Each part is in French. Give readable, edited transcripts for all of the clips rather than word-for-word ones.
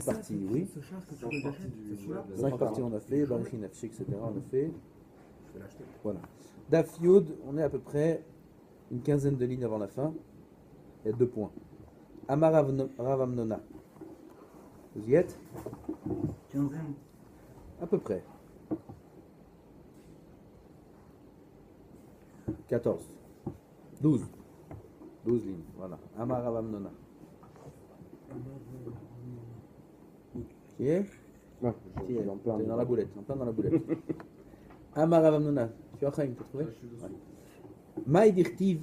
parties, oui. Ce char que tu veux acheter, c'est celui-là. 5 parties on a fait, Barichi Nafshi, etc. on a fait. Je vais l'acheter. Voilà. Daf Yud, on est à peu près une quinzaine de lignes avant la fin. Il y a 2 points. Amar Rav Amnona. Vous y êtes? Quinzaine. À peu près. 14. 12. 12 lignes, voilà. Amar Rav Amnona. Qui est? Ouais, Qui je est? suis en plein. T'es dans la boulette, en plein dans la boulette. Amar Rav Amnona. Tu as Chaim, t'as trouvé? Maï dirtiv.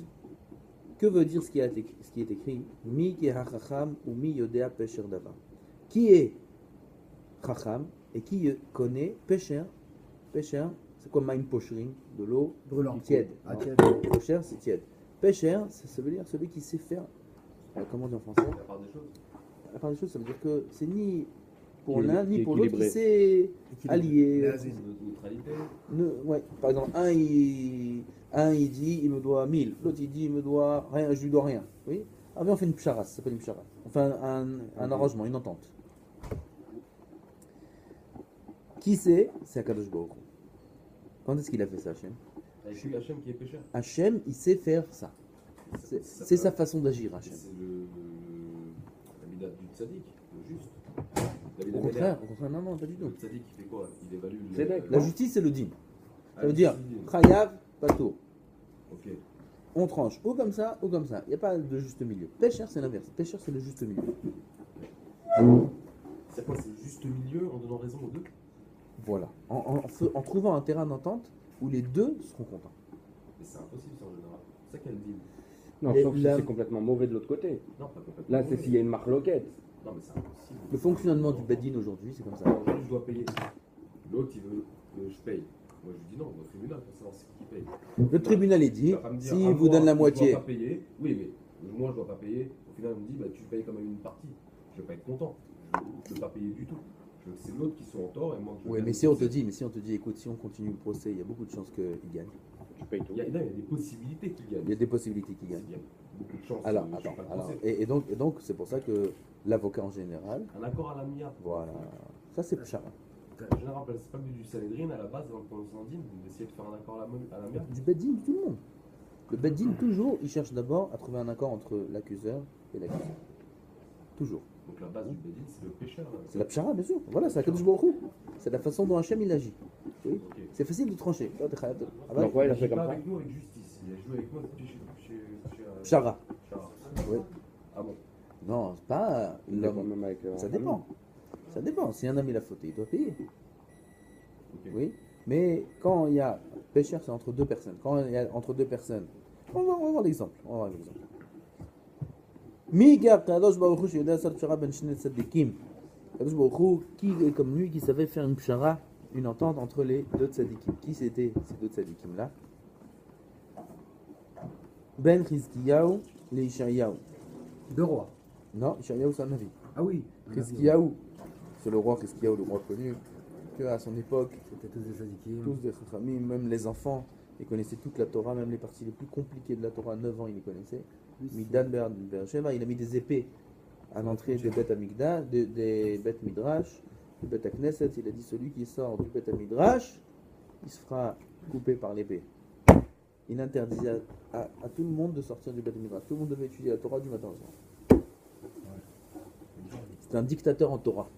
Que veut dire ce qui est écrit? Mi ki hachacham ou mi yodea pesher davar. Qui est chacham et qui connaît pesher? Pesher, c'est quoi maïm poshrim? De l'eau Brûlant. tiède. Ah, tiède. Pesher, c'est tiède. Pesher, ça veut dire celui qui sait faire. Comment on dit en français? La part des choses. La part des choses, ça veut dire que c'est ni pour Qui est- l'un qui ni est pour l'autre qui équilibré. sait allier. Nazis. Notre neutralité. Ouais. Par exemple, un il dit il me doit 1000, l'autre il dit il me doit rien, je lui dois rien. Oui. Après on fait une pshara, ça s'appelle une pshara. Enfin un arrangement, une entente. Qui c'est? C'est Akadosh Baruch Hu. Quand est-ce qu'il a fait ça, Hachem? Avec lui, Hachem qui est pécheur. Hachem, il sait faire ça. C'est sa façon d'agir, Hachem. C'est la mida du tzaddik, le juste. Au contraire, non, pas du Le tout. tzaddik, il fait quoi? Il évalue le. Tzedek, La justice, c'est le din. Ah, Ça veut le dire, tzaddik. Chayav, Patour. Ok. On tranche ou comme ça ou comme ça. Il n'y a pas de juste milieu. Pécheur, c'est l'inverse. Pécheur, c'est le juste milieu. C'est quoi? C'est le juste milieu en donnant raison aux deux? Voilà. En trouvant un terrain d'entente où les deux seront contents. Mais c'est impossible, ça en général. C'est ça qu'elle dit. Non, Et sauf si la- c'est complètement mauvais de l'autre côté. Non, pas complètement. Là, c'est s'il y a une marloquette. Non, mais c'est impossible. Le fonctionnement du Bedin aujourd'hui, c'est comme ça. Aujourd'hui, je dois payer. L'autre, il veut que je paye. Moi, je lui dis non, au tribunal, pour savoir c'est qui paye. Le tribunal est dit, Il va pas me dire, si ah, vous moi, donne la Je moitié, dois pas payer. Oui, mais moi, je dois pas payer. Au final, on me dit, bah, tu payes quand même une partie. Je vais pas être content. Je veux pas payer du tout. Je veux que c'est l'autre qui soit en tort et moi que je oui, gagne. mais si on te dit, écoute, si on continue le procès, il y a beaucoup de chances qu'il gagne. Tu payes tout. Il y a des possibilités qu'il gagne. Il y a des possibilités qu'il gagne. Il y a beaucoup de chances. Alors, je suis attends, pas le alors, procès. et donc, c'est pour ça que l'avocat en général, Un accord à l'amiable. voilà, ça c'est pshara. En général, c'est pas le but du Sanhedrin à la base, dans le Sanhedrin, d'essayer de faire un accord à l'amiable. Du Bedin, tout le monde. Le Bedin, toujours, il cherche d'abord à trouver un accord entre l'accuseur et l'accusé. Toujours. Donc la base du Bédine, c'est le pécheur. Là. C'est la pshara, bien sûr. Voilà, c'est Akadosh Baruch Hu. C'est la façon dont Hachem il agit. Oui. Ok. C'est facile de trancher. Donc, ouais, il a Il fait joue comme pas ça. avec nous avec justice. Il a joué avec nous chez Pshara. Chara. Oui. Ah bon. Non, c'est pas Il est quand l'homme. même avec. Ça dépend. Ça dépend. Si un homme il a fauté, il doit payer. Ok. Oui. Mais quand il y a pécheur, c'est entre deux personnes. Quand il y a entre deux personnes, on va voir l'exemple. On va voir l'exemple. Miga Kadosh Baruch Hu sheyodea asar pshara ben shnei tzadikim. Kadosh Baruch Hu, qui est comme lui, qui savait faire une pshara, une entente entre les deux tzadikim. Qui c'était ces deux tzadikim là? Ben Chizkiyahu, les Ishayahu. Deux rois. Non, Ishayahu c'est un avis. Ah oui. Chizkiyahu, c'est le roi Chizkiyahu, le roi connu, qu'à son époque, C'était tous des sadikim. tous des chachamim, même les enfants, ils connaissaient toute la Torah, même les parties les plus compliquées de la Torah, à 9 ans, ils les connaissaient. Midan Be'er-Sheva, il a mis des épées à l'entrée des Beth Amikdash, des Beth Midrash, du Beth Knesset. Il a dit celui qui sort du Beth Midrash, il se fera couper par l'épée. Il interdisait à tout le monde de sortir du Beth Midrash. Tout le monde devait étudier la Torah du matin au soir. C'était un dictateur en Torah.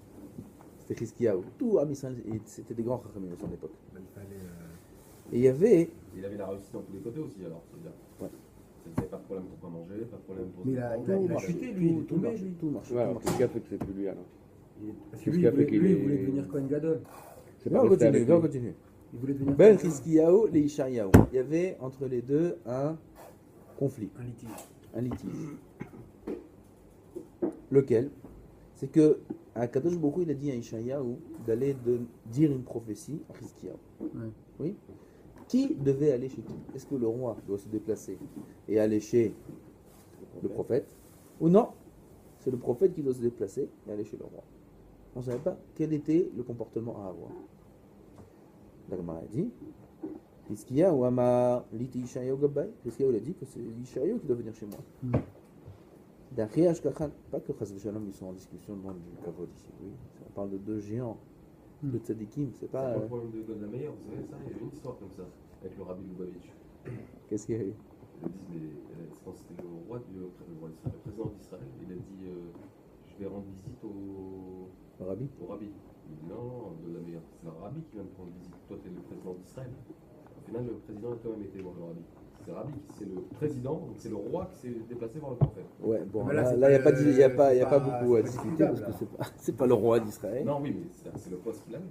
C'était Chizkiyahu. Tout Am Israël, c'était des grands chachamim à son époque. Il fallait. Et il y avait Il avait la réussite dans tous les côtés aussi, alors, c'est bien. Ouais. C'était pas de problème pour pas manger, pas de problème pour. Mais il a chuté, lui. Il est tombé, lui. tout marchait. Ouais, alors qu'est-ce qui a fait que c'est plus lui alors? Parce que Qu'est-ce lui, qui a fait qu'il il est- voulait devenir Kohen Gadol. C'est On pas va resté continuer, avec on va lui. continuer. Il voulait devenir Ben Kohen Gadol. Chizkiyahu, les Ishayahu. Il y avait entre les deux un conflit, Un litige. un litige. Lequel? C'est que à Kadosh Baruch Hu, il a dit à Ishayahu d'aller dire une prophétie à Chizkiyahu. Ouais. Oui. Qui devait aller chez qui? Est-ce que le roi doit se déplacer et aller chez le prophète? Ou non? C'est le prophète qui doit se déplacer et aller chez le roi. On ne savait pas quel était le comportement à avoir. La Gemara a dit Chizkiyahu Amar Liti Ishayahu Gabbai. Chizkiyahu a dit que c'est Ishayahu qui doit venir chez moi. D'après Ashkachan, pas que Chas V'Shalom ils sont en discussion dans du Kavod ici, oui. On parle de deux géants, de tzadikim, c'est C'est pas. pas le problème de God la meilleure, vous savez ça, il y avait une histoire comme ça, avec le Rabbi Lubavitch. Qu'est-ce qu'il y a eu? Ils disent, mais je pense que c'était le président d'Israël, il a dit je vais rendre visite Le Rabbi? au Rabbi. Il dit non, God la meilleure, c'est le Rabbi qui vient de prendre visite, toi tu es le président d'Israël. Au final, le président a quand même été voir le Rabbi. C'est le Rabbi, c'est le président, donc c'est le roi qui s'est déplacé voir le prophète. Ouais, bon, Mais là, c'est il n'y a, pas pas, le- y a pas, y a c'est pas pas- beaucoup à c'est pas discuter parce discutable, que c'est pas le roi d'Israël. Non, oui, mais c'est le poste qu'il avait.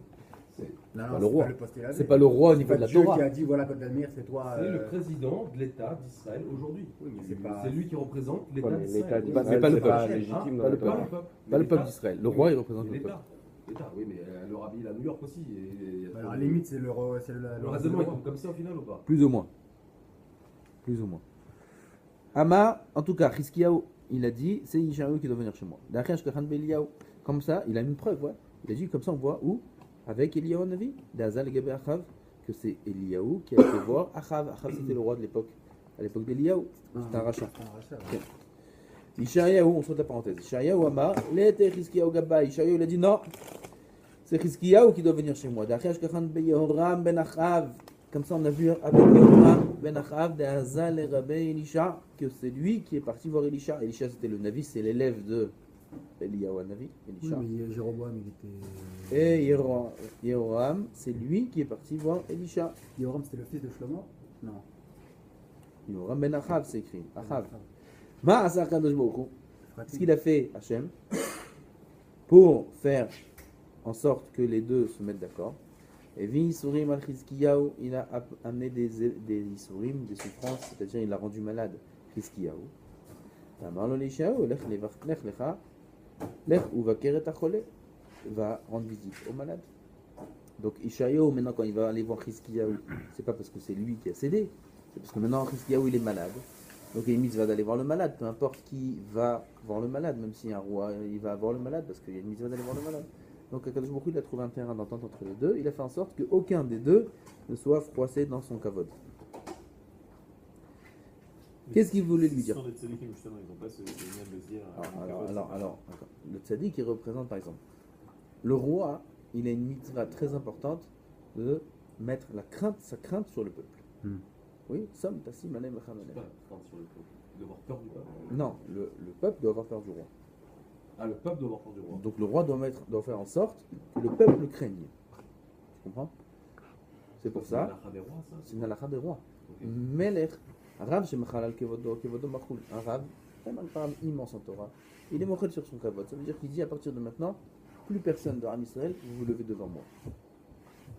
C'est Non, pas non, le roi. le poste qu'il avait. C'est pas le roi au C'est niveau pas de la Dieu Torah. qui a dit voilà, Côte d'Almire, c'est toi. c'est le président de l'État d'Israël aujourd'hui. Oui, mais c'est pas. C'est lui qui représente Ouais, l'État mais l'État d'Israël. d'Israël, mais pas le c'est pas peuple. légitime Hein, dans pas la le Torah. peuple. Mais Pas le l'État- peuple d'Israël. Le roi, il représente mais le peuple. l'État. L'État, oui, mais le Rabbi, il est à New York aussi. Et, Alors, à la limite, c'est le roi. C'est le reste de moi, ils sont comme ça au final ou pas? Plus ou moins. Plus ou moins. Ama, en tout cas, Chizkiyahu, il a dit, c'est Yishayahu qui doit venir chez moi. D'après Ashkachan Beliyahu, comme ça, il a une preuve, ouais. Il a dit, comme ça, on voit où? Avec Eliyahu Navi, d'Azal et Gabe Achav, que c'est Eliyahu qui a été voir Achav. Achav, c'était le roi de l'époque. À l'époque d'Eliyahu, c'est un rachat. Yishayahu, on saute la parenthèse. Yishayahu Amar, l'été Chizkiyahu Gabba. Yishayahu, il a dit, non, c'est Chizkiyahu qui doit venir chez moi. D'après Ashkachan Beyehoram ben Achav. Comme ça, on a vu avec Yehoram ben Achav de Hazal et Rabbi Elisha que c'est lui qui est parti voir Elisha. Elisha, c'était le Navi, c'est l'élève de Eliyahu Navi, Oui, Elisha. mais Jéroboam, il était. Et Yehoram, c'est lui qui est parti voir Elisha. Jéroboam, c'était le fils de Shlomo. Non. Yehoram ben Achav, c'est écrit. Achav. Ma'asa Kadosh Baruch Hu. Ce qu'il a fait, Hachem, pour faire en sorte que les deux se mettent d'accord. Et V'Yisurim al Chizkiyahu, il a amené des Yisurim, des souffrances, c'est-à-dire il l'a rendu malade, Chizkiyahu. Amar lo l'Ishayahu, lech lecha, lech uvaker et achole, va rendre visite aux malades. Donc Ishayahu, maintenant quand il va aller voir Chizkiyahu, c'est pas parce que c'est lui qui a cédé, c'est parce que maintenant Chizkiyahu il est malade. Donc il y a une mitzvah d'aller voir le malade, peu importe qui va voir le malade, même si un roi il va voir le malade, parce qu'il y a une mitzvah d'aller voir le malade. Donc Akadosh Baruch Hu, il a trouvé un terrain d'entente entre les deux, il a fait en sorte qu'aucun des deux ne soit froissé dans son kavod. Qu'est-ce qu'il voulait lui dire? Sur les tzadikim, justement, ils n'ont pas ce lien de se dire. Alors, le tzaddik il représente par exemple, le roi, il a une mitzvah très importante de mettre sa crainte sur le peuple. Oui, Sam Tassim Alem C'est Lechamane. pas crainte sur le peuple. Il doit avoir peur du peuple. Non, le peuple doit avoir peur du roi. Ah, le peuple doit avoir peur du roi. Donc le roi doit faire en sorte que le peuple le craigne. Tu comprends? C'est pour ça, C'est des rois, ça. c'est une halakha des rois. Ok. Melech, Rav Shemachalal Kevodo, Kevodo Machul. Un Rav, vraiment un parle immense en Torah. Il est mochel sur son kavod. Ça veut dire qu'il dit à partir de maintenant, plus personne de Ram Israël, vous vous levez devant moi.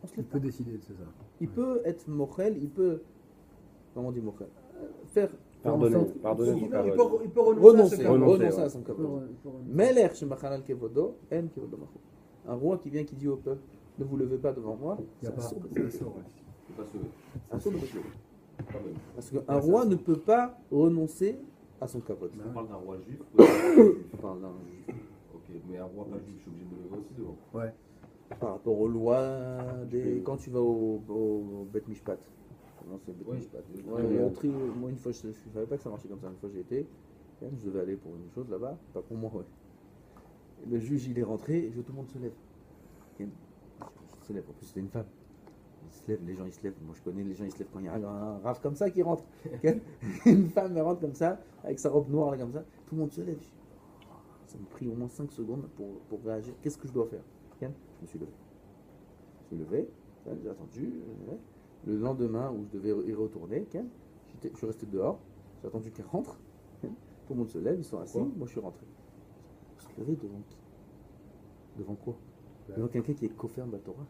On se Il lève peut pas. décider de ça. Il peut être mochel, il peut, comment on dit mochel, faire Pardonner son Il kavod. peut renoncer, Renoncer, renoncer ouais. à son kavod. Melech Shemachalal Kevodo, En Kevodo Machul. Un roi qui vient qui dit au peuple, ne vous levez pas devant moi, Il n'y a c'est pas. un saut de C'est un saut, ouais. C'est pas sauvé. un saut de bouclier. Quand même. Parce qu'un roi ne peut pas renoncer à son kavod. On parle d'un roi juif. ou d'un roi juif. On parle d'un- Ok, mais un roi pas juif, je suis obligé de me lever aussi devant. Ouais. par rapport aux lois quand tu vas au Bet Mishpat. Non, c'est Bet Oui. Mishpat. Ouais, Moi, une fois, je ne savais pas que ça marchait comme ça. Une fois, j'ai été, je devais aller pour une chose là-bas, pas pour moi, ouais. Et le juge, il est rentré, et tout le monde se lève. Et il se lève, en plus, c'était une femme. Il se lève, les gens, ils se lèvent. Moi, je connais les gens, ils se lèvent quand il y a un rave comme ça qui rentre. Une femme, elle rentre comme ça, avec sa robe noire, là, comme ça. Tout le monde se lève. Ça m'a pris au moins 5 secondes pour réagir. Qu'est-ce que je dois faire? Je me suis levé. Je me suis levé, j'ai attendu. Le lendemain où je devais y retourner, je suis resté dehors, j'ai attendu qu'elle rentre. Tout le monde se lève, ils sont assis, moi je suis rentré. Je me suis levé devant qui? Devant quoi? Devant quelqu'un qui est Kofer de la Torah.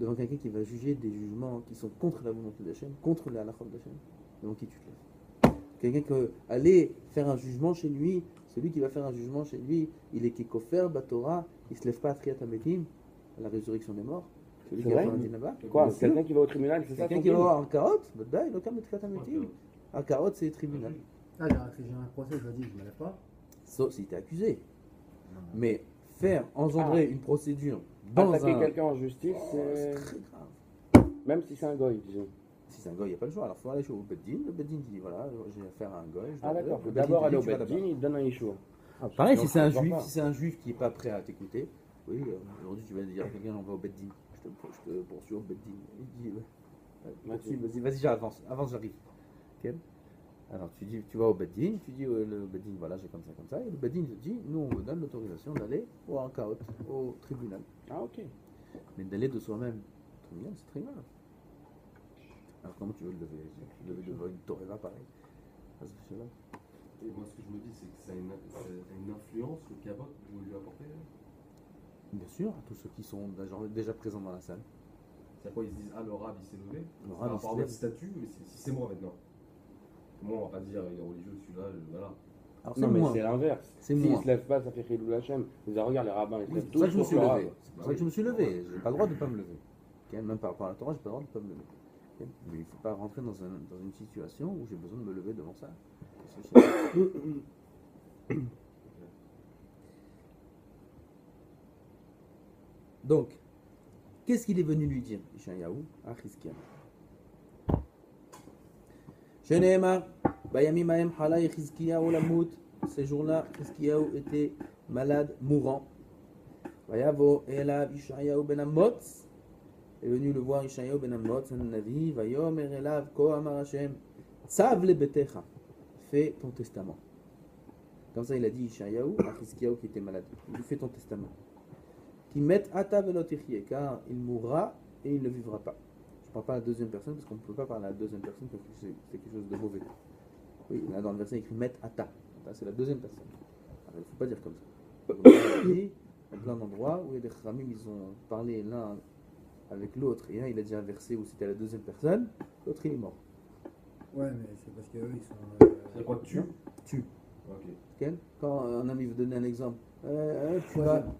Devant quelqu'un qui va juger des jugements qui sont contre la volonté d'Hachem, contre les halachot d'Hachem. Devant qui tu te lèves? Quelqu'un qui aller faire un jugement chez lui, celui qui va faire un jugement chez lui, il est Kofer de la Torah, il ne se lève pas à Triat Ametim, à la résurrection des morts. Celui C'est qui va vrai faire un din là-bas. Quoi? Bien sûr. Quelqu'un qui va au tribunal, c'est ça? Quelqu'un qui va voir un carotte, il n'a aucun de Triat Ametim. Un carotte, c'est le tribunal. Ah, j'ai un procès, je me dis, je ne me lève pas. Sauf si tu es accusé. Mais faire engendrer une procédure dans Attaquer un... quelqu'un en justice, C'est c'est... très grave. Même si c'est un goy, disons. Si c'est un goy, il n'y a pas le choix. Alors, il faut aller au Beddin. Le Beddin dit voilà, j'ai affaire à un goy. Ah d'accord, Le faut Beddin d'abord te aller dit, au tu vas Beddin, là-bas. il te donne un Ishour. Pareil, si c'est un Je juif, vois si c'est un juif qui n'est pas prêt à t'écouter, oui, aujourd'hui tu vas dire à quelqu'un on va au Beddin. Je te poursuis au Beddin. Il dit poursuis, vas-y, j'avance, j'arrive. Ok. Alors tu vas au Beddin, tu dis le Beddin voilà j'ai comme ça, et le Beddin te dit nous on vous donne l'autorisation d'aller au Hankaot, au tribunal. Ah ok. Mais d'aller de soi-même au tribunal c'est très grave. Alors comment tu veux le lever? Tu le lever devant une Torah pareil. Ça se fait là. Et moi, ce que je me dis, c'est que ça a une influence, le cabot que vous lui apportez. Bien sûr, à tous ceux qui sont déjà présents dans la salle. C'est quoi, ils se disent, ah, le rab, il s'est levé. Le Par rab, il rapport se à lève. votre statut, mais si c'est moi maintenant. Moi, on va pas dire, il est religieux, celui-là, voilà. Alors Non mais moi. c'est l'inverse. C'est S'il moi. se lève pas, ça fait Khilou Lachem. Vous avez regarde les rabbins, ils se Oui, lèvent c'est pour ça tous que je me sauf suis le levé. rab. C'est pour ça que je me suis levé. J'ai pas le droit de ne pas me lever. Ok, même par rapport à la Torah, j'ai pas le droit de ne pas me lever. Ok, mais il ne faut pas rentrer dans une situation où j'ai besoin de me lever devant ça. Donc, qu'est-ce qu'il est venu lui dire, Ishayahu, à Chizkiah? Sheneemar, Bayamim Mahem Halay Chizkiyahu Lamut. Ces jours-là, Chizkiyahu était malade, mourant. Vayavo Elav Ishayahu ben Amotz. Est venu le voir Ishayahu ben Amotz, un Navi. Vayomer Elav Ko Amar Hashem. Tzav le betecha. Fais ton testament. Comme ça, il a dit Ishayahu à Chizkiyahu qui était malade. Il lui fait ton testament. Qui met ata velotichie, car il mourra et il ne vivra pas. Je ne parle pas à la deuxième personne parce qu'on ne peut pas parler à la deuxième personne parce que c'est quelque chose de mauvais. Oui, là dans le verset il écrit met ata. C'est la deuxième personne. Alors, il ne faut pas dire comme ça. Donc, il y a plein d'endroits où les Khamim ils ont parlé l'un avec l'autre et un il a dit un verset où c'était la deuxième personne, l'autre il est mort. Ouais, mais c'est parce qu'eux, ils sont. C'est quoi, tu Ok. Okay. Quand un ami veut donner un exemple,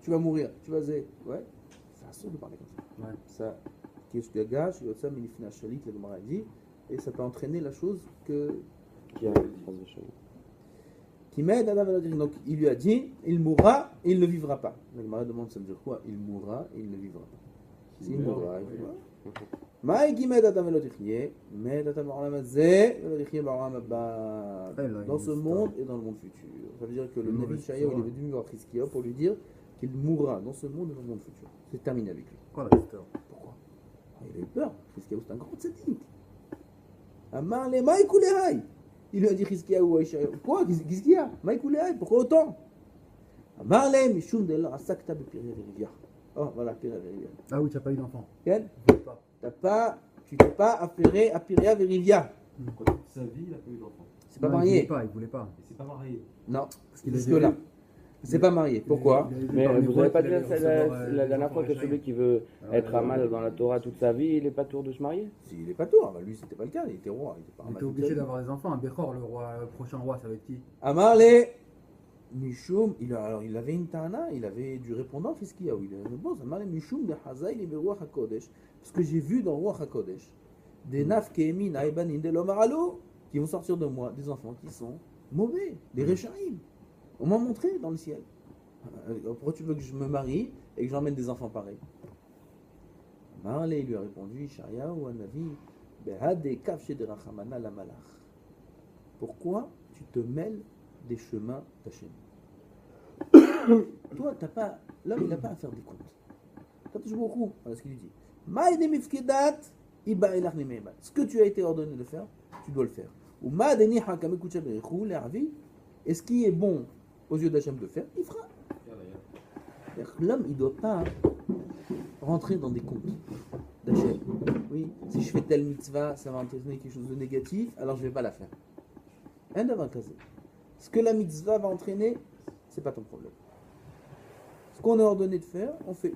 tu vas mourir, tu vas zé. Ouais, c'est assuré de parler comme ça. Ouais. Ça, qu'est-ce que gâche, ça, Minifina Shalit, la Gemara dit, et ça peut entraîner la chose que. Qui a une phrase de cheveux. Qui m'aide à la dire. Donc il lui a dit, il mourra et il ne vivra pas. La Gemara demande, ça veut dire quoi? Il mourra et il ne vivra pas. S'il mourra, il vivra. Maï qui m'aide à la mélodie, m'aide à dans ce monde et dans le monde futur. Ça veut dire que le Nabi Ishayahu il est venu voir Chizkiyahu pour lui dire qu'il mourra dans ce monde et dans le monde futur. C'est terminé avec lui. Quoi la histoire? Pourquoi? Il a eu peur. Chizkiyahu c'est un grand tzaddik. Amar le Maïkoulehai. Il lui a dit Chizkiyahu à Ishayahu. Quoi? Qu'est-ce qu'il y a? Maïkoulehai, pourquoi autant? Amar le Mishum de la Asakta Bepiré Verivia. Oh voilà, Piré Verivia. Ah oui, tu n'as pas eu d'enfant. Quel? Pas. Tu t'es pas affairé à Piria Verivia. Quand toute sa vie, il n'a pas eu d'enfant. C'est pas Non, marié. Il voulait pas. Et c'est pas marié. Non, Parce qu'il jusque là. C'est pas marié. Pourquoi? Mais vous n'avez pas dit la dernière fois que celui qui veut être amal dans la Torah toute sa vie, il n'est pas tour de se marier? S'il n'est pas tort, lui c'était pas le cas, il était roi. Il était pas Il était ramal. obligé d'avoir des enfants. Un Bechor, le prochain roi, ça va être qui? Amarle Mishum, il avait une tana, il avait du répondant Chizkiyahu. Il avait bon, Amarle Mishum de Hazaï le Ruach HaKodesh. Parce que j'ai vu dans Ruach HaKodesh des naf kemi naïbanin de l'omaralo qui vont sortir de moi, des enfants qui sont mauvais, des réchaïm. On m'a montré dans le ciel. Pourquoi tu veux que je me marie et que j'emmène des enfants pareils? Marley lui a répondu, Ishayahu Hanavi, Behade kafshe de rachamana la malach. Pourquoi tu te mêles des chemins d'Hachem? Toi, t'as pas, l'homme, il n'a pas à faire des comptes. Kadosh Baruch Hu, voilà ce qu'il lui dit. Ma'ide mifkedat, iba elach nimeibat. Ce que tu as été ordonné de faire, tu dois le faire. Ou ma'adeni hakamekucha berechu le'avi. Et ce qui est bon aux yeux d'Hachem de faire, il fera. L'homme, il ne doit pas rentrer dans des comptes d'Hachem. Oui, si je fais telle mitzvah, ça va entraîner quelque chose de négatif, alors je ne vais pas la faire. Un d'avoir casé. Ce que la mitzvah va entraîner, c'est pas ton problème. Ce qu'on est ordonné de faire, on fait.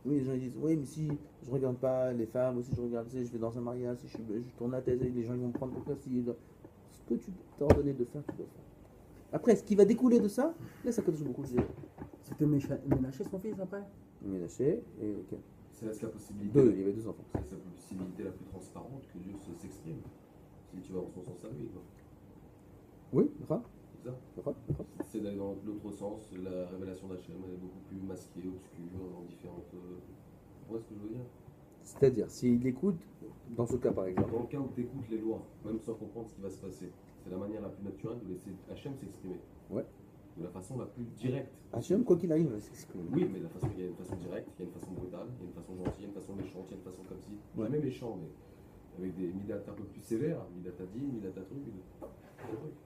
Oui, les gens ils disent, oui, mais si je regarde pas les femmes, ou si je regarde, je vais dans un mariage, si je tourne la tête, les gens ils vont me prendre pour quoi si ce que tu t'es ordonné de faire, tu dois faire. Après, ce qui va découler de ça, laisse à Kadosh beaucoup de C'était Ménaché, son fils, après? Ménaché et okay. C'est la possibilité. Deux, il y avait deux enfants. C'est la possibilité la plus transparente que Dieu s'exprime. Si tu vas dans son sens à lui, quoi. Oui, d'accord. C'est ça. C'est d'aller dans l'autre sens, la révélation d'Hachem, elle est beaucoup plus masquée, obscure, dans différentes. Vous voyez ce que je veux dire? C'est-à-dire, s'il écoute, dans ce cas par exemple, Dans le cas où tu écoutes les lois, même sans comprendre ce qui va se passer, c'est la manière la plus naturelle de laisser Hachem s'exprimer. Ouais. De la façon la plus directe. Hachem, quoi qu'il arrive, il va s'exprimer. Oui, mais il y a une façon directe, il y a une façon brutale, il y a une façon gentille, il y a une façon méchante, il y a une façon comme si. Ouais. Jamais méchant, mais avec des midata un peu plus sévères, midata dit, midata truc.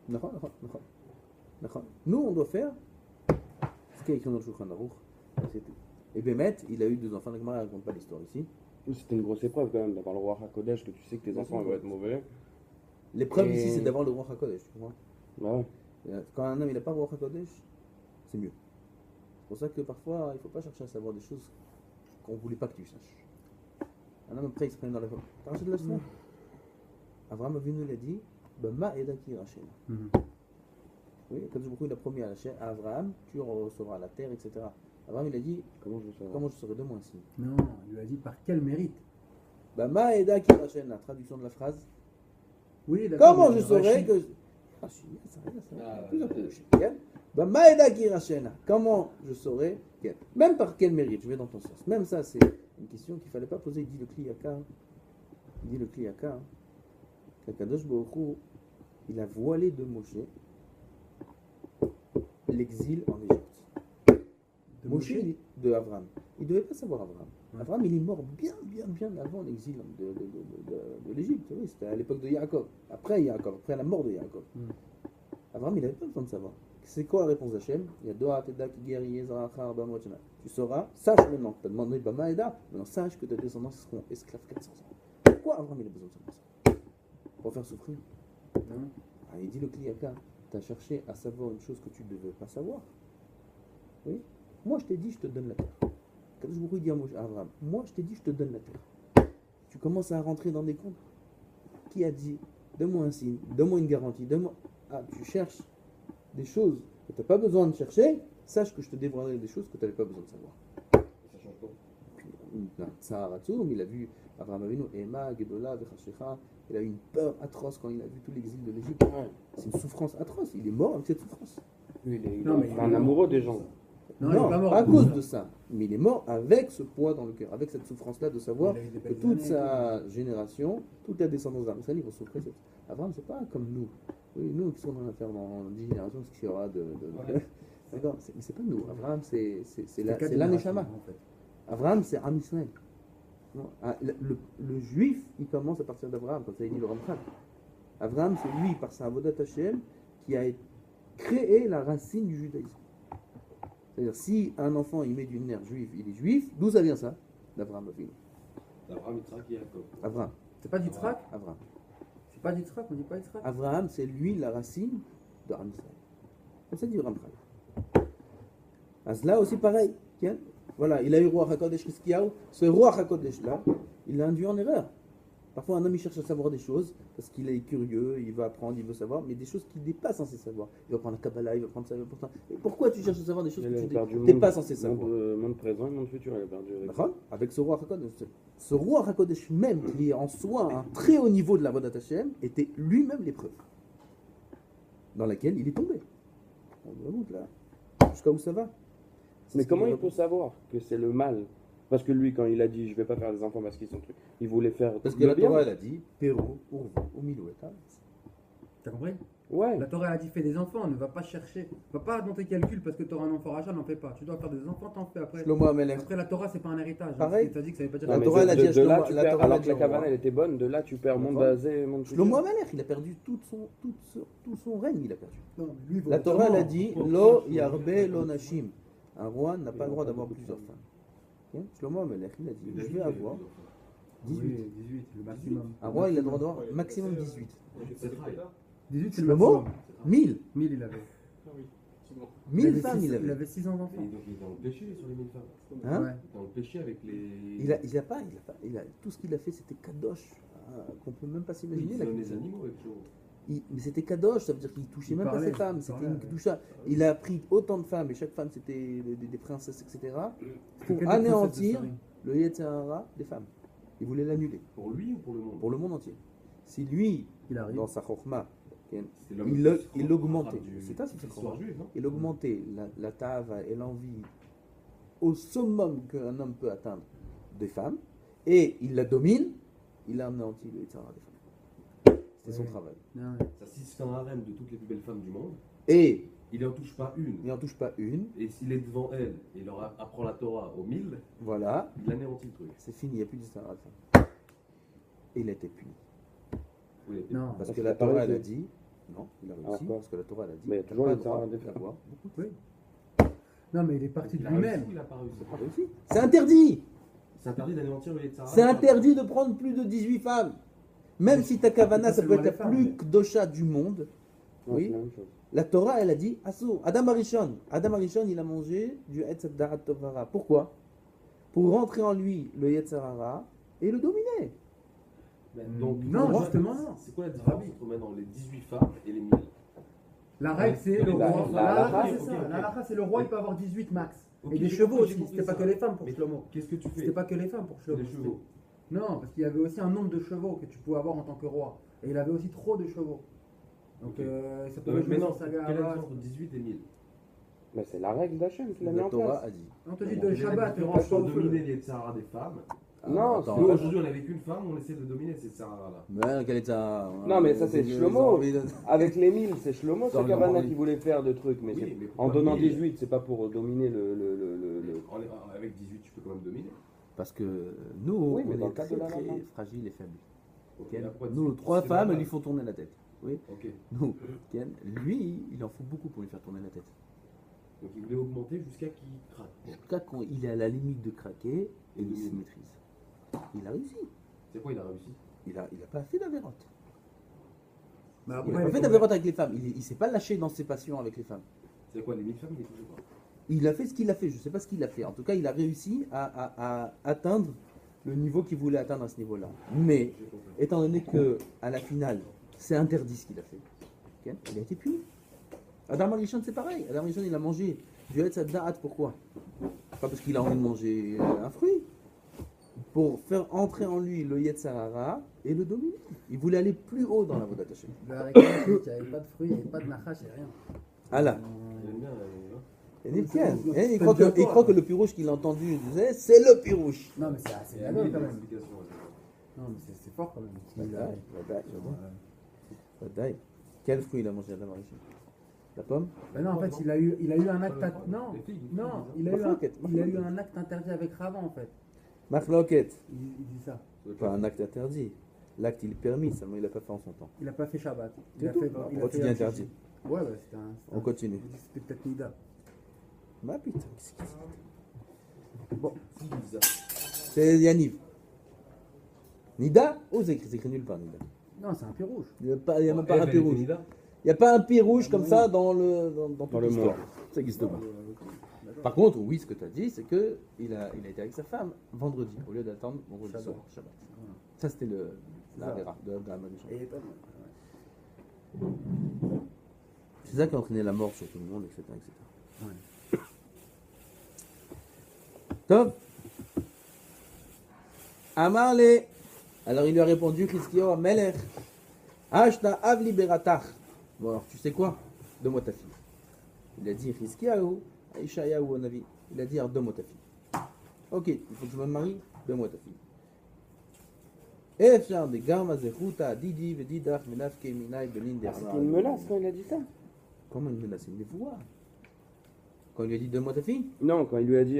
D'accord, d'accord, d'accord. D'accord. Nous, on doit faire ce qu'il y a écrit dans le Shulchan Aruch. C'est tout. Et Bémet, il a eu 2 enfants. La Gemara ne raconte pas l'histoire ici. C'était une grosse épreuve quand même d'avoir le roi HaKodesh, que tu sais que tes enfants vont être mauvais. L'épreuve Et- ici, c'est d'avoir le roi HaKodesh. Tu comprends? Bah ouais. Quand un homme il n'a pas le roi HaKodesh, c'est mieux. C'est pour ça que parfois, il ne faut pas chercher à savoir des choses qu'on ne voulait pas que tu saches. Un homme après, il se prend dans la forme. T'as racheté de la semaine? Abraham Avinu il a dit Bama Edaki Rachel. Oui, quand il a promis à Abraham, tu recevras la terre, etc. Abraham il a dit Comment je vais savoir? comment je serai de moi ici? Non, il lui a dit par quel mérite. Bama Edaki Rachel, la traduction de la phrase. Oui, d'accord. Comment mais je saurais Rachid- que. Ah, je suis bien, ça va, ça va. Ah, Plus un ouais. peu. Bien. Bama Edaki Rachel. Comment je saurais que. Même par quel mérite? Je vais dans ton sens. Même ça, c'est une question qu'il ne fallait pas poser. Il dit le Kliyaka. Il dit le Kliyaka. Qu'Akadosh Baruch Hu, il a voilé de Moshe l'exil en Égypte. De Moshe, Moshe. de Abraham. Il ne devait pas savoir Abraham. Ouais. Abraham, il est mort bien avant l'exil de l'Égypte. Oui, c'était à l'époque de Yaakov. Après Yaakov, après la mort de Yaakov. Abraham, il n'avait pas besoin de savoir. C'est quoi la réponse d'Hachem? Il y a Doha, Teda, Kigeri, Yezra, Achar, Bam, Wachana. Tu sauras, sache maintenant, tu as demandé Bama Eda, maintenant sache que tes descendants seront esclaves 400 ans. Pourquoi Abraham il a besoin de savoir ça? Pour faire souffrir. Non. Ah, il dit le Kliyaka, tu as cherché à savoir une chose que tu ne devais pas savoir. Oui. Moi je t'ai dit, je te donne la terre. Quand je vous dis à Abraham, moi je t'ai dit, je te donne la terre. Tu commences à rentrer dans des comptes. Qui a dit, donne-moi un signe, donne-moi une garantie, donne-moi. Ah, tu cherches des choses que tu n'as pas besoin de chercher, sache que je te dévoilerai des choses que tu n'avais pas besoin de savoir. Ça change pas. Tsaharatsum, il a vu Abraham Avinu, Ema, Gedola, Vechashecha, il a eu une peur atroce quand il a vu tout l'exil de l'Égypte. Ouais. C'est une souffrance atroce, il est mort avec cette souffrance. Lui, il est Non, mais il est un mort. amoureux des gens. Non, il est pas mort. à cause de ça. Mais il est mort avec ce poids dans le cœur, avec cette souffrance-là de savoir Il a eu des que belles toute années, sa génération, toute la descendance d'Abraham, ils vont souffrir. Abraham, c'est pas comme nous. Oui, nous qui sommes dans l'affaire dans 10 générations, ce qu'il y aura de. D'accord, mais c'est pas nous. Abraham, c'est la quatre Neshama. générations, en fait. Abraham, c'est Am Israël. Non, le juif, il commence à partir d'Abraham, comme ça il dit le Ramchal. Abraham, c'est lui, par sa Avodat Hashem, qui a créé la racine du judaïsme. C'est-à-dire, si un enfant il met d'une mère juive, il est juif, d'où ça vient ça? D'Abraham Avinu. Abraham, Yitzhak et Jacob. Abraham. C'est pas d'Yitzhak? Abraham. C'est pas d'Yitzhak, on dit pas Yitzhak? Abraham, c'est lui la racine de Am Israël. Comme ça dit le Ramchal. As là aussi pareil. Tiens, voilà, il a eu roi HaKodesh Hiskiyahu. Ce roi HaKodesh là, il l'a induit en erreur. Parfois un homme il cherche à savoir des choses parce qu'il est curieux, il veut apprendre, il veut savoir, mais des choses qu'il n'est pas censé savoir. Il va prendre la Kabbalah, il va prendre ça, il va prendre ça. Et pourquoi tu cherches à savoir des choses Il a que tu perdu n'es monde- pas censé savoir? Monde présent et monde futur, il a perdu. avec ça. D'accord? Avec ce roi HaKodesh. Ce roi HaKodesh même, qui est en soi un très haut niveau de la Vodat Hashem, était lui-même l'épreuve dans laquelle il est tombé. On remonte là. Jusqu'à où ça va? Mais comment il peut savoir que c'est le mal? Parce que lui, quand il a dit je vais pas faire des enfants parce qu'ils sont trucs, il voulait faire Parce que le la bien. Torah elle a dit Péro, Urvo, Omilouet. T'as compris? Ouais. La Torah elle a dit fais des enfants, ne va pas chercher. Va pas dans tes calculs parce que tu auras un enfant rachat, n'en fais pas. Tu dois faire des enfants, t'en fais après. Shlomo Amelech. Après la Torah c'est pas un héritage. Pareil. Tu as dit que ça veut pas dire La Non, mais Torah, elle a dit à de là, Shlomo- tu la perds, Torah, elle a alors dit que la au cabane roi. elle était bonne, de là tu perds monde D'accord. basé, monde futur. Shlomo Amelech, il a perdu tout son règne, il a perdu. Non, mais lui, La Torah elle a dit Lo Yarbe Lo Nashim. Un roi n'a pas le droit d'avoir plusieurs femmes. Ok? Shlomo Amelech, il a dit je vais avoir 18. Oui, 18, le maximum. Un roi, il a le droit d'avoir maximum 18. C'est vrai. 18 c'est le Shlomo maximum. 1000. 1000 il avait. 1000 femmes il Il avait. avait 6 ans Et d'enfant. donc il est dans le péché sur les 1000 femmes. Hein? Ouais. Il est dans le péché avec les. Tout ce qu'il a fait, c'était kadosh, qu'on peut même pas Oui, s'imaginer. il la donne les Kedusha. animaux avec l'eau. Mais c'était kadosh, ça veut dire qu'il touchait Il même pas parlait, ses femmes, il c'était parlait, une ouais. kedusha. Il a pris autant de femmes, et chaque femme c'était des princesses, etc., Que des pour anéantir princesses de le Yetzirah des femmes. Il voulait l'annuler, Pour lui ou pour le monde? pour le monde entier. Si lui, Il arrive. dans sa chokhmah, C'était l'homme il le plus augmentait, arabe du- c'est ça, c'est de ça, l'histoire juive, non? il augmentait la tava et l'envie au summum qu'un homme peut atteindre des femmes, et il la domine, il a anéanti le Yitzhara des femmes. C'est son travail. Ouais. Ça, s'il se fait un harem de toutes les plus belles femmes du monde, Et il n'en touche pas une. il n'en touche pas une, Et s'il est devant elle et leur apprend la Torah aux 1000, voilà, il anéantit le truc. c'est fini, il n'y a plus d'Yitzhara des femmes. Et il a été puni. Oui, Non. Parce que qu'il la a pas Torah, elle a réussi. dit, non, il a réussi, Alors quoi parce que la Torah, elle a dit, Mais il y a t'as toujours pas le le droit Yitzhara des femmes. d'avoir beaucoup de Oui. Non, mais il est parti de Il a réussi lui-même. ou il n'a pas réussi T'as pas réussi. C'est interdit. C'est interdit d'anéantir le Yetzirah. C'est interdit de prendre plus de 18 femmes. Même si ta kavana, pas ça peut seulement être les la plus femmes, kdosha du monde. Non, Oui. c'est la même chose. La Torah, elle a dit, Asso, Adam Arishon. Adam Arishon, il a mangé du Etz Darat Tovara. Pourquoi? Pour rentrer en lui le Yetzirara et le dominer. Donc, Non, moi, justement, non. C'est quoi la différence entre maintenant les 18 femmes et les 1000? La règle, c'est le La- roi. la- La la- halakha, c'est ok, ça. ok. La halakha, c'est le roi, il peut avoir 18 max. Ok, Et des j'ai chevaux compris, aussi. j'ai compris C'était pas ça. que les femmes pour Mais Shlomo. qu'est-ce que tu fais? C'était pas que les femmes pour C'est Shlomo. les chevaux. Non, parce qu'il y avait aussi un nombre de chevaux que tu pouvais avoir en tant que roi. Et il avait aussi trop de chevaux. Donc Ok. ça Non, pouvait jouer mais non, sur sa quelle est la gare. différence entre 18 et 1000? Mais c'est la règle d'Hachem qui l'a mis La en Torah place. a dit. On te dit Bon, de quelle est la Shabbat, tu différence ranges pas au entre feu. dominer les Yetzirah des femmes. Non, attends, Nous, c'est- aujourd'hui, on est avec une femme, on essaie de dominer ces Yetzirah-là. Mais quel est ça? Non, mais ça, c'est Shlomo. Shlomo. Avec les 1000, c'est Shlomo, Dans c'est le Kavana Mari. qui voulait faire de trucs. Mais, Oui, c'est- mais pourquoi en donnant 1000? 18, c'est pas pour dominer le. Avec 18, tu peux quand même dominer. Parce que nous, Oui, mais on dans est le cadre très, de la très loi. fragiles et faibles. Ok, Ken, là, pourquoi nous, 18? 3 C'est femmes, normal. elles lui font tourner la tête. Oui. Ok. Nous, Ken, lui, il en faut beaucoup pour lui faire tourner la tête. Donc il voulait augmenter jusqu'à qu'il craque. Bon. Jusqu'à quand il est à la limite de craquer et il se domine. maîtrise. Il a réussi. C'est quoi il a réussi? Il a pas fait d'avérote. Mais Il après, n'a pas fait d'avérote avec les femmes. Il s'est pas lâché dans ses passions avec les femmes. C'est quoi les 1000 femmes? Il est toujours pas. Il a fait ce qu'il a fait. Je ne sais pas ce qu'il a fait. En tout cas, il a réussi à atteindre le niveau qu'il voulait atteindre à ce niveau-là. Mais, J'ai compris. étant donné que à la finale, c'est interdit ce qu'il a fait, ok, il a été puni. Adam Arishon, c'est pareil. Adam Arishon, il a mangé du Etz Da'at. Pourquoi? Pas parce qu'il a envie de manger un fruit. Pour faire entrer en lui le Yetzirara et le dominer. Il voulait aller plus haut dans la Vodat Hashem. la réclamation, il n'y avait pas de fruits, il n'y avait pas de nachash, il n'y avait rien. Ah là. Il aime bien. Et Nifken. C'est Et il croit bien que, il fort, croit là. que le pirouche qu'il a entendu disait, c'est le pirouche. Non, mais c'est assez Il y a gadol mille quand même. explications. Non, mais c'est fort quand même. Vadaï, vadaï, vadaï. Quel fruit il a mangé Adam Arishon? La pomme? Ben non, en fait, il a eu un acte. Non, Les filles, non, ils il a eu Machloket. un acte interdit avec Ravan en fait. Machloket. Il dit ça. Pas un acte interdit. L'acte il est permis, seulement il l'a pas fait en son temps. Il n'a pas fait Shabbat. Il C'est a tout. fait. Pourquoi tu dis interdit? Ouais, bah c'était un. On continue. C'était peut-être Nida. Bah putain, qu'est-ce qu'il dit? Bon, Si, il dit ça. c'est Yaniv. Nida? Oh, c'est écrit nulle part, Nida. Non, c'est un pied rouge. Il n'y a même pas Ève, un elle pied était rouge. Nida. Il n'y a pas un pied rouge comme ça dans toute le l'histoire. monde. Ça n'existe pas. Par contre, oui, ce que tu as dit, c'est qu'il a été avec sa femme vendredi, au lieu d'attendre vendredi Shabbat. soir, Shabbat. Ça, c'était la ça. vera de Abraham Arishon. Et pas C'est ça qui a entraîné la mort sur tout le monde, etc. etc. Top. Amarle. Alors il lui a répondu, Chizkiyahu Melech. Ashta av liberatach. Bon alors tu sais quoi? Donne-moi ta fille. Il a dit Chizkiyahu, Ishayahu Navi. Il a dit alors donne-moi ta fille. Ok, il faut que je me marie, donne-moi ta fille. Efshar de Garma Zechuta Didi Vedidach Menafke Minai Belin Ah, c'était une menace quand il a dit ça. Comment une menace? Une voix. Quand il lui a dit donne-moi ta fille? Non, quand il lui a dit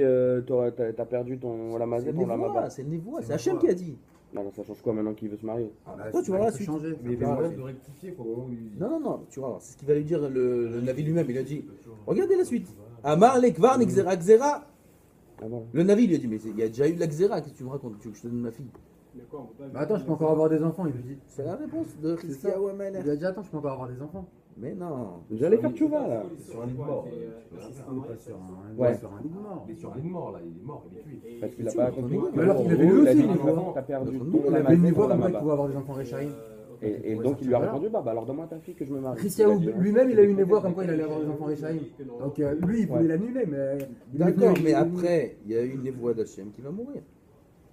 t'as perdu ton C'est lamazet, une ton lamaba. voix, c'est une voix, c'est une Hachem voix. qui a dit. Alors ça change quoi maintenant qu'il veut se marier? Toi, tu vas voir la peut suite. changer. Mais il y avait moyen de rectifier quoi, au moment où il. Non, tu vas voir, c'est ce qu'il va lui dire le Navi lui-même. Il a dit, regardez la suite. Amar lekvar nexera xera. Ah bon. Le Navi lui a dit, mais il y a déjà eu la xera, qu'est-ce que tu me racontes? Tu veux que je te donne ma fille? Bah attends, je peux encore avoir des enfants, il lui dit. C'est la réponse de C'est ça. Chizkiyahu Il Amelech. lui a dit attends, je peux encore avoir des enfants. Mais non. J'allais faire tchouva là. C'est sur un lit de mort. Il est pas sur un, Ouais. sur un lit de mort. Il est sur un lit de mort là, il est mort, il est cuit. Parce qu'il a pas compris. Mais alors qu'il avait lui aussi, il a une dit, voix. t'as perdu Il ton Il avait une lamazet, voix ton comme quoi il lamaba. pouvait avoir des enfants Réchaïm. Et donc il lui a répondu, bah alors donne-moi ta fille que je me marie. Chizkiyahu Il a dit, lui-même, il a eu une voix comme quoi il allait avoir des enfants Réchaïm. Donc lui, il voulait Ouais. l'annuler, mais. il est D'accord, venu- mais après, il y a eu une voix d'Hachem qui va mourir.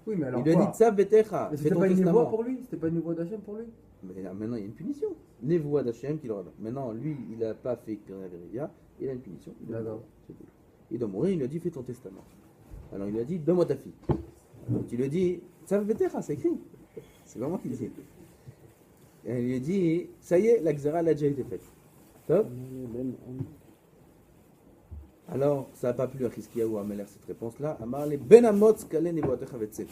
Oui, mais alors. Il lui a quoi dit Tzav Vetecha, Mais fais c'était ton pas une voix testament. pour lui? C'était pas une voix d'Hachem pour lui? Mais là, maintenant, il y a une punition. Névoie d'Hachem qui le redonne. Maintenant, lui, il n'a pas fait Kiraveria, il a une punition. Il doit D'accord. mourir, c'est tout. Il doit mourir, il lui a dit fais ton testament. Alors il lui a dit donne-moi ta fille. Donc il lui dit, ça veut dire, c'est écrit. C'est vraiment qu'il dit. Et il lui dit, ça y est, la Xéra elle a déjà été faite. Top. Alors, ça n'a pas plu à Chizkiyahu à Ameler cette réponse-là. Amarle Ben Amotz Kale Nevoatecha Vetset.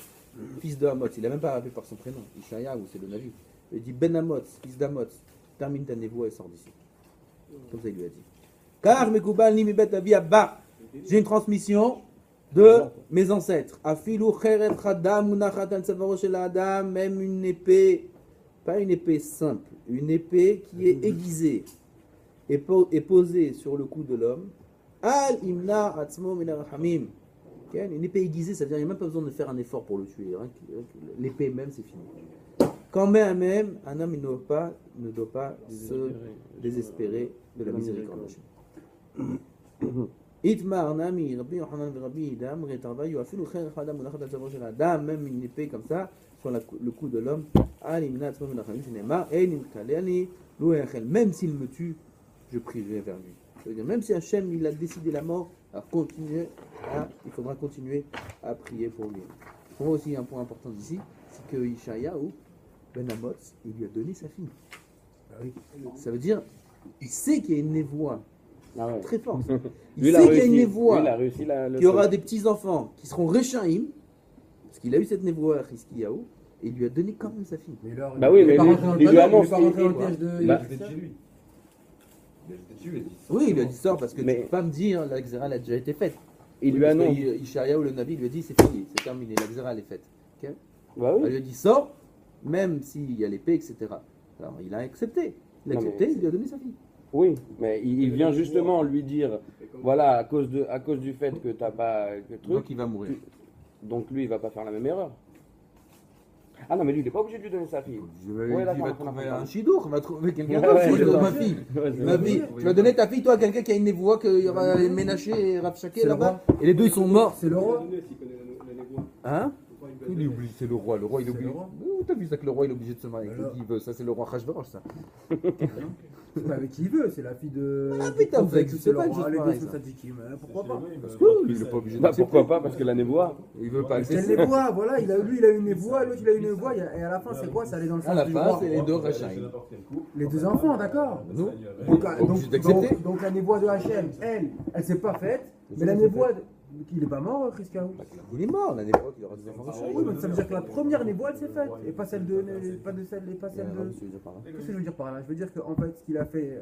Fils de Amotz, il n'a même pas appelé par son prénom. Ishayahu, c'est le Navi. Il dit Ben Amotz, fils d'Amotz, termine ta névoie et sors d'ici. Comme ça, il lui a dit. Car Mekubal Nimi Bet Avi Abba. J'ai une transmission de mes ancêtres. Afilu Cheret Chadam Munachat Al Tzavaro Shel Adam. Même une épée, pas une épée simple, une épée qui est aiguisée et posée sur le cou de l'homme. Al imna atzmo min arhamim. Une épée aiguisée, ça veut dire qu'il n'y a même pas besoin de faire un effort pour le tuer. L'épée même, c'est fini. Quand même, un homme ne doit pas se désespérer de la miséricorde d'Hachem. Itmar nami Rabbi Yochanan ve Rabbi Idam retarvayu afilu cher chadam munachat al tzavor shel adam, même une épée comme ça sur le cou de l'homme. Al imna atzmo min arhamim shenema ein imkaleni lo yachel. Même s'il me tue, je prierai vers lui. Ça veut dire, même si Hachem il a décidé la mort, il faudra continuer à prier pour lui. On voit aussi un point important ici, c'est que Ishayahu, Ben Amotz, il lui a donné sa fille. Ça veut dire, il sait qu'il y a une névoie très forte. Il sait qu'il y a une névoie, qu'il y aura des petits-enfants qui seront Rechaim, parce qu'il a eu cette névoie à Chizkiyahu, et il lui a donné quand même sa fille. Bah oui, mais il lui a annoncé. Oui, il lui a dit sort parce que tu ne peux pas me dire la Xéra a déjà été faite. Il lui annonce. Ishayahu le Nabi lui a dit c'est fini, c'est terminé, la Xéra elle est faite. Okay, bah oui. Elle lui a dit sort, même s'il y a l'épée, etc. Alors il a accepté. Il a accepté, il lui a donné sa fille. Oui, mais il vient justement lui dire voilà, à cause du fait que tu n'as pas le truc. Donc il va mourir. Donc lui il va pas faire la même erreur. Ah non, mais lui, il n'est pas obligé de lui donner sa fille. Il va trouver un chidour, il va trouver quelqu'un d'autre, ma fille. Ma fille. Tu vas donner ta fille, toi, à quelqu'un qui a une névoie, qu'il y aura Ménaché et Rav Shaké là-bas. Et les deux, ils sont morts. C'est le roi. Hein? Il oublie, c'est le roi. Le roi, il oublie. T'as vu ça que le roi, il est obligé de se marier avec qui il veut. Ça, c'est le roi Hachverosh, ça. C'est pas avec qui il veut, c'est la fille de. Ah putain, vous n'existez pas, les deux sont sadikim. Pourquoi pas? Parce qu'il n'est pas obligé de. Pourquoi pas? Parce que la névoie. Il veut pas accepter. C'est la névoie, voilà. Lui, il a une névoie, l'autre, il a une névoie. Et à la fin, c'est quoi? Ça allait dans le sens du roi. À la fin, c'est les deux Rachaïm. Les deux enfants, d'accord. Donc la névoie de Hachem, elle s'est pas faite. Mais la névoie. Il est pas mort, Chizkiyahu? Il est mort, la névoie qu'il aura des enfants Rachaïm. Oui, mais ça veut dire que la première névoie, elle s'est faite. Et pas celle de. Pas celle de. Qu'est-ce que je veux dire par là? Je veux dire qu'en fait, ce qu'il a fait.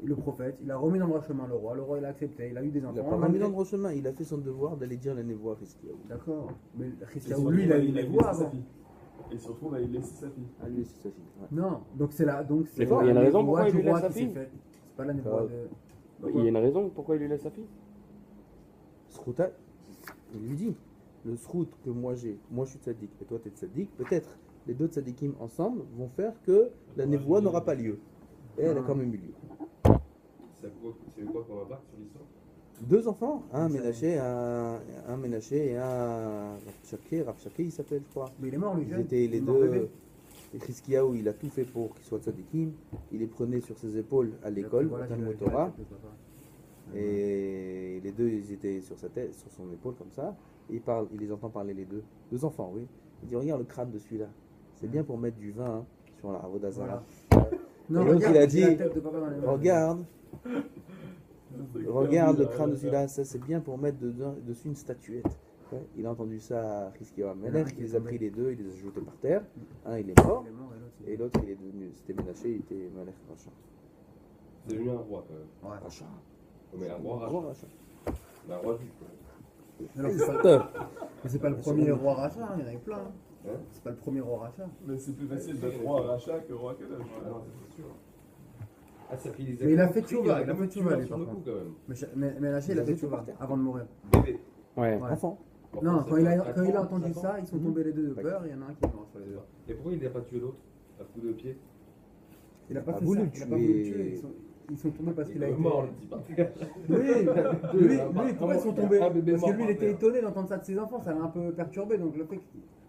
Le prophète, il a remis dans le droit chemin le roi il a accepté, il a eu des enfants. Il a pas remis dans le droit chemin, il a fait son devoir d'aller dire la névoie à Chizkiyahu. D'accord, mais Chizkiyahu, lui, il a eu une névoie avant. Et se retrouve à lui laisser sa fille. À lui laisser sa fille. Ouais. Non, donc c'est là. Donc c'est il y a une raison pourquoi il lui laisse sa fille. C'est pas la névoie de. Il y a une raison pourquoi il lui laisse sa fille. Srouta, il lui dit le srout que moi j'ai, moi je suis tzaddik et toi tu es tzaddik, peut-être les deux tzaddikim ensemble vont faire que la névoie n'aura pas lieu. Et elle a quand même eu lieu. C'est quoi qu'on impact sur l'histoire? Deux enfants, un Ménaché et un Rav Shaké, il s'appelle, je crois. Mais il est mort, lui. Ils étaient les deux. Et Chizkiyahu, il a tout fait pour qu'ils soient tzaddikim. Il les prenait sur ses épaules à l'école, au Talmud Torah. Et les deux, ils étaient sur sa tête, sur son épaule comme ça. Et il les entend parler les deux enfants, oui. Il dit regarde le crâne de celui-là. C'est bien pour mettre du vin sur la Avodazara. Non, et l'autre il a dit regarde le crâne de celui-là, ça c'est bien pour mettre dessus une statuette. Ouais, il a entendu ça à Chizkiyahu Amelech, il les a pris les deux, il les a jetés par terre. Un il est mort, et l'autre il est devenu, c'était Ménaché, il était Malech Racha. C'est devenu un roi quand même. Racha. Mais un roi Racha. Un roi juif. C'est pas le premier roi Racha, il y en avait plein. C'est pas le premier roi Racha. Mais c'est plus facile d'être roi Racha que roi Kadosh. C'est sûr. Ah, ça fait mais il a fait Tchouva, il a fait Tchouva sur le coup quand même. Mais Lâché, il a fait Tchouva avant de mourir. Bébé. Ouais. Enfant. Non, quand il a entendu ça, ils sont tombés les deux de peur, il y en a un qui est mort sur les deux. Et pourquoi il n'a pas tué l'autre à coup de pied? Il a pas fait ça, il a pas voulu le tuer. Ils sont tombés parce qu'il a été mort, le type. Lui, pourquoi ils sont tombés? Parce que lui, il était étonné d'entendre ça de ses enfants, ça l'a un peu perturbé, donc le fait que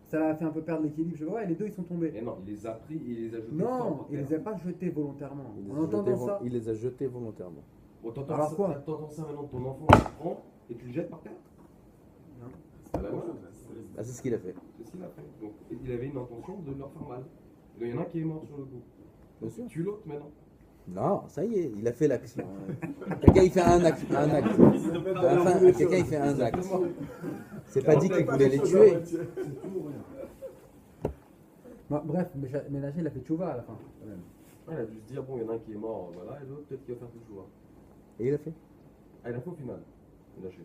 ça l'a fait un peu perdre l'équilibre. Je vois, et les deux, ils sont tombés. Et non, il les a pris, il les a jetés. Non, il les a pas jetés volontairement. En entendant ça, il les a jetés volontairement. Bon, alors quoi? T'entends ça maintenant, ton enfant, tu le prends et tu le jettes par terre? Non. C'est la même chose. Ah, c'est ce qu'il a fait. C'est ce qu'il a fait. Donc, il avait une intention de leur faire mal. Donc, il y en a un qui est mort sur le coup. Bien sûr. Tue l'autre maintenant. Non, ça y est, il a fait l'action. Quelqu'un il fait un acte. Enfin, quelqu'un il fait un acte. C'est pas dit qu'il voulait les tuer. Bah, bref, Ménaché il a fait tchouva à la fin. Quand même. Il a dû se dire, bon, il y en a un qui est mort, voilà, et l'autre peut-être qu'il va faire tout le choix. Et il a fait. Ah, il a fait au final, Ménaché.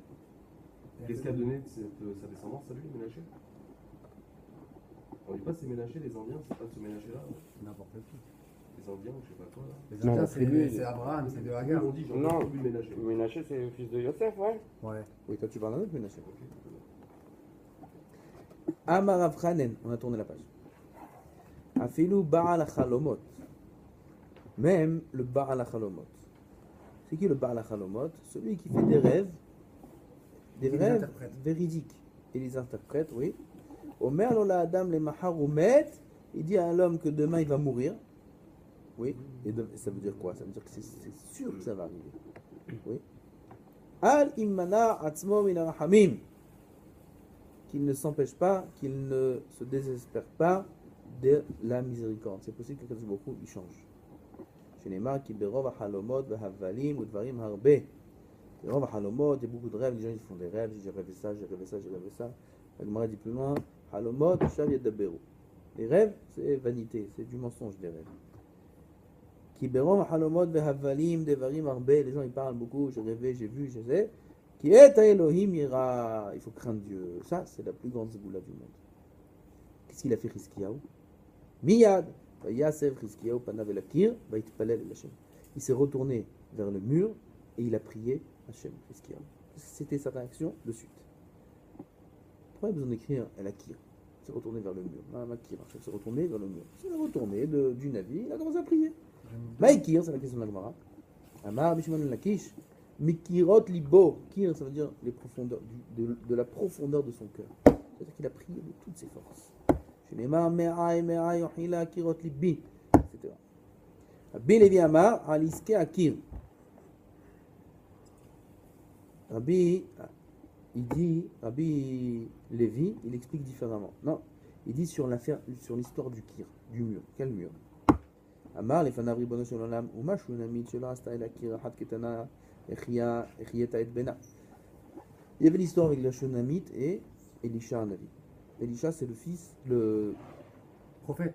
Qu'est-ce qu'il a donné de sa descendance à lui, Ménaché? On dit pas c'est Ménaché, les Indiens, c'est pas ce Ménaché-là. N'importe qui. Les Indiens, ou je sais pas quoi là. Les Indiens, c'est Abraham, c'est de Hagar. On dit, j'en ai Non, vu Ménaché. Ménaché, c'est le fils de Yosef, ouais. Ouais. Oui, toi tu parles d'un autre Ménaché. Amar Rav Chanen, on a tourné la page. Afilu Baal Chalomot. Même le Baal Chalomot. C'est qui le Baal Chalomot? Celui qui fait des rêves véridiques. Et les interprète, oui. Omer Lola Adam le Maharoumet. Il dit à l'homme que demain il va mourir. Oui. Et ça veut dire quoi? Ça veut dire que c'est sûr que ça va arriver. Oui. Al Immana Atzmo Min Rahamim. Qu'il ne s'empêche pas, qu'il ne se désespère pas de la miséricorde. C'est possible que beaucoup il change. Chez les marques, Berov Halomot, Havalim, ou Dvarim Harbe. Berov Halomot, il y a beaucoup de rêves, les gens ils font des rêves, j'ai rêvé ça, j'ai rêvé ça, j'ai rêvé ça. La Gemara dit plus loin, Halomot, Shav Yadaberu. Les rêves, c'est vanité, c'est du mensonge des rêves. Qui Berov Halomot, Havalim, Devarim Harbe, les gens ils parlent beaucoup, j'ai rêvé, j'ai vu, je sais. Qui est Elohim ira, il faut craindre Dieu. Ça, c'est la plus grande zéboula du monde. Qu'est-ce qu'il a fait Chizkiyahu? Miyad, Yasev Chizkiyahu panav el akir, vaitpalel el Hashem. Il s'est retourné vers le mur et il a prié Hashem. Chizkiyahu. C'était sa réaction de suite. Pourquoi il a besoin d'écrire el akir? Il s'est retourné vers le mur. Il s'est retourné vers le mur. Il s'est retourné du navire, il a commencé à prier. Maïkir, c'est la question de la Gemara. Amar Bishman Lakish. Mikirot libo, kir, ça veut dire les profondeurs, de la profondeur de son cœur. C'est-à-dire qu'il a prié de toutes ses forces. Shinema me'ai me'ai ohila kirot libi, etc. Rabbi Levi Amar aliske akir. Rabbi Levi, il explique différemment. Non, il dit sur l'histoire du kir, du mur. Quel mur? Amar les fanavri bono shololam umashu namid shelo asta el akir hat ketana. Il y avait l'histoire avec la Shunamite et Elisha Navi. Elisha, c'est le prophète,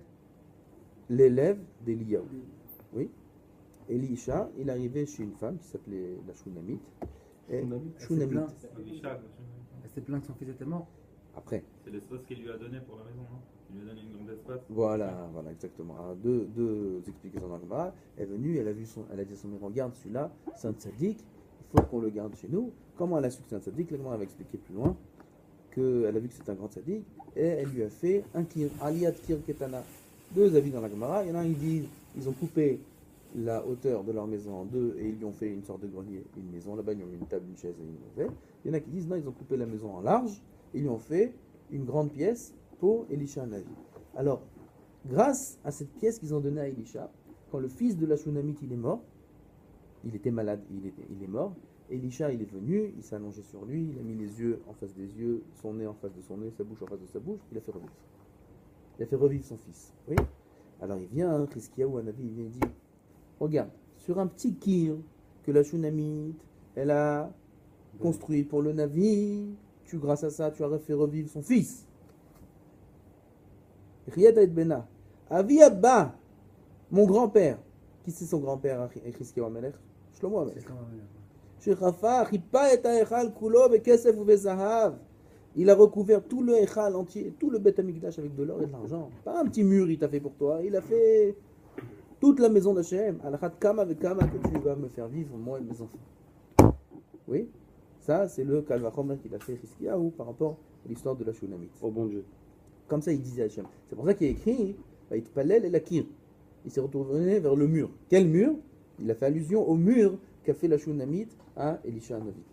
l'élève d'Eliyahu. Oui. Elisha, il arrivait chez une femme qui s'appelait la Shunamite. Shunamite. Elle s'est plainte que son fils était mort. Après. C'est l'espace qu'il lui a donné pour la maison, non? Il lui a donné une grande espace. Voilà, exactement. Alors, deux explications dans le Gemara. Elle est venue, elle a dit à son mari, regarde celui-là, c'est un tzaddik, il faut qu'on le garde chez nous. Comment elle a su que c'est un tzaddik? La Gemara va expliquer plus loin qu'elle a vu que c'est un grand tzaddik et elle lui a fait un kir, aliyat kir ketana. Deux avis dans la Gemara. Il y en a un qui dit ils ont coupé la hauteur de leur maison en deux et ils lui ont fait une sorte de grenier, une maison. Là-bas, ils ont mis une table, une chaise et une mauvaise. Il y en a qui disent non, ils ont coupé la maison en large et ils lui ont fait une grande pièce pour Elisha Navi. Alors, grâce à cette pièce qu'ils ont donnée à Elisha, quand le fils de la Shunamite il est mort, il était malade, il est mort, Elisha il est venu, il s'est allongé sur lui, il a mis les yeux en face des yeux, son nez en face de son nez, sa bouche en face de sa bouche, il a fait revivre. Il a fait revivre son fils. Oui. Alors il vient, Chizkiyahu Navi, il vient et dit, regarde, sur un petit kir que la Shunamite, elle a construit pour le Navi, grâce à ça, tu as fait revivre son fils. Riyad et Bena. Avi Abba, mon grand-père. Qui c'est son grand-père, Chizkiyahu Amelech? Shlomo Amelech. Shechafa, Chipa et Echal Kulo, Bekesef ou Bezahav. Il a recouvert tout le Echal entier, tout le Beth Amikdash avec de l'or et de l'argent. Pas un petit mur, il t'a fait pour toi. Il a fait toute la maison d'Hachem. Alachat Kama avec Kama que tu vas me faire vivre, moi et mes enfants. Oui, ça c'est le Kalvachomer qu'il a fait Chizkiyahu par rapport à l'histoire de la Shunamite. Oh bon Dieu. Comme ça, il disait à Hachem. C'est pour ça qu'il a écrit Vaitpalel et Lakir. Il s'est retourné vers le mur. Quel mur? Il a fait allusion au mur qu'a fait la Shunamite à Elisha Navi.